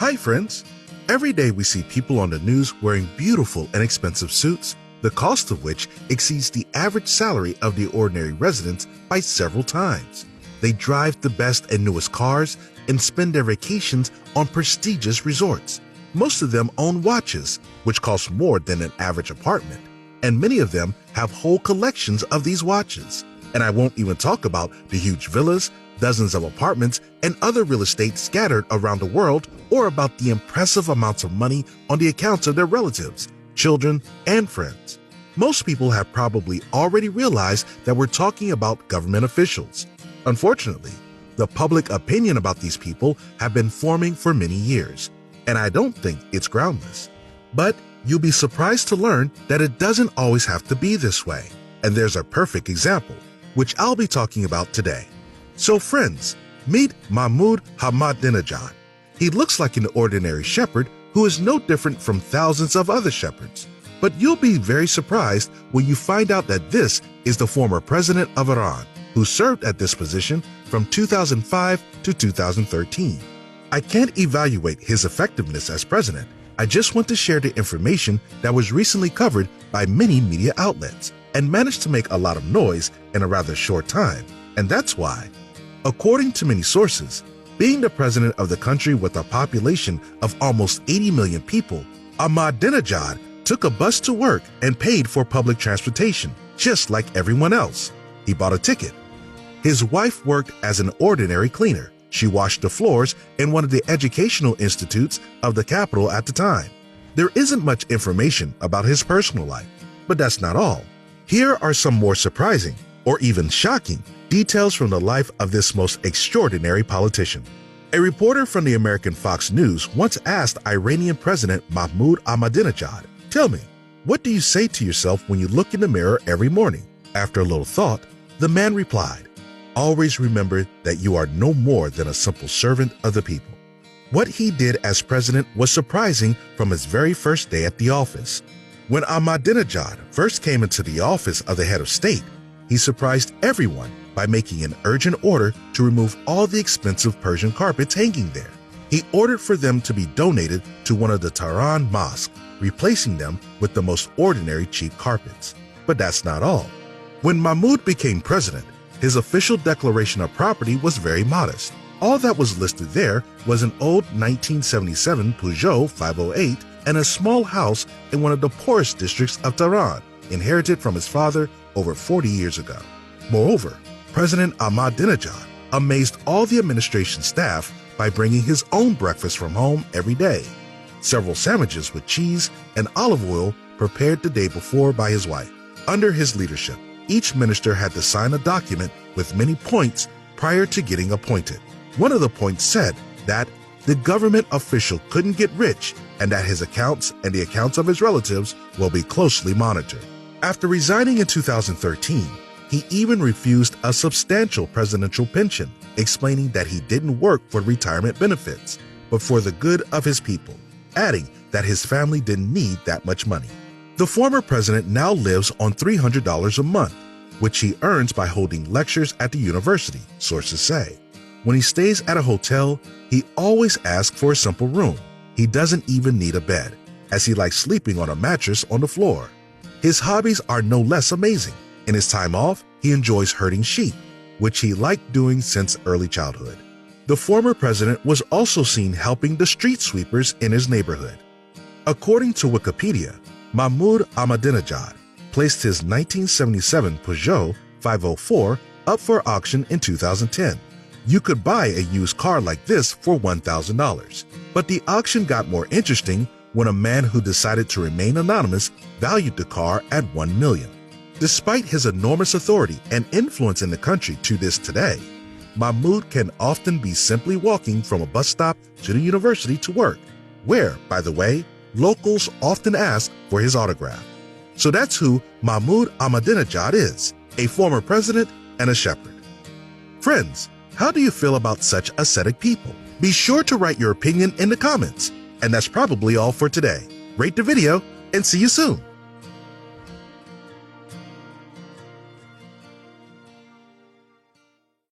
Hi friends! Every day we see people on the news wearing beautiful and expensive suits, the cost of which exceeds the average salary of the ordinary residents by several times. They drive the best and newest cars and spend their vacations on prestigious resorts. Most of them own watches, which cost more than an average apartment, and many of them have whole collections of these watches. And I won't even talk about the huge villas, dozens of apartments, and other real estate scattered around the world, or about the impressive amounts of money on the accounts of their relatives, children, and friends. Most people have probably already realized that we're talking about government officials. Unfortunately, the public opinion about these people have been forming for many years, and I don't think it's groundless. But you'll be surprised to learn that it doesn't always have to be this way, and there's a perfect example, which I'll be talking about today. So friends, meet Ahmadi Nejad. He looks like an ordinary shepherd who is no different from thousands of other shepherds. But you'll be very surprised when you find out that this is the former president of Iran, who served at this position from 2005 to 2013. I can't evaluate his effectiveness as president. I just want to share the information that was recently covered by many media outlets and managed to make a lot of noise in a rather short time. And that's why, according to many sources, being the president of the country with a population of almost 80 million people, Ahmadi Nejad took a bus to work and paid for public transportation, just like everyone else. He bought a ticket. His wife worked as an ordinary cleaner. She washed the floors in one of the educational institutes of the capital at the time. There isn't much information about his personal life, but that's not all. Here are some more surprising, or even shocking, details from the life of this most extraordinary politician. A reporter from the American Fox News once asked Iranian President Ahmadi Nejad, "Tell me, what do you say to yourself when you look in the mirror every morning?" After a little thought, the man replied, "Always remember that you are no more than a simple servant of the people." What he did as president was surprising from his very first day at the office. When Ahmadi Nejad first came into the office of the head of state, he surprised everyone by making an urgent order to remove all the expensive Persian carpets hanging there. He ordered for them to be donated to one of the Tehran mosques, replacing them with the most ordinary cheap carpets. But that's not all. When Mahmoud became president, his official declaration of property was very modest. All that was listed there was an old 1977 Peugeot 508 and a small house in one of the poorest districts of Tehran, inherited from his father over 40 years ago. Moreover, President Ahmadi Nejad amazed all the administration staff by bringing his own breakfast from home every day. Several sandwiches with cheese and olive oil prepared the day before by his wife. Under his leadership, each minister had to sign a document with many points prior to getting appointed. One of the points said that the government official couldn't get rich and that his accounts and the accounts of his relatives will be closely monitored. After resigning in 2013, he even refused a substantial presidential pension, explaining that he didn't work for retirement benefits, but for the good of his people, adding that his family didn't need that much money. The former president now lives on $300 a month, which he earns by holding lectures at the university, sources say. When he stays at a hotel, he always asks for a simple room. He doesn't even need a bed, as he likes sleeping on a mattress on the floor. His hobbies are no less amazing. In his time off, he enjoys herding sheep, which he liked doing since early childhood. The former president was also seen helping the street sweepers in his neighborhood. According to Wikipedia, Ahmadi Nejad placed his 1977 Peugeot 504 up for auction in 2010. You could buy a used car like this for $1,000. But the auction got more interesting when a man who decided to remain anonymous valued the car at $1 million. Despite his enormous authority and influence in the country to this day, Mahmoud can often be simply walking from a bus stop to the university to work, where, by the way, locals often ask for his autograph. So that's who Ahmadi Nejad is, a former president and a shepherd. Friends, how do you feel about such ascetic people? Be sure to write your opinion in the comments. And that's probably all for today. Rate the video and see you soon.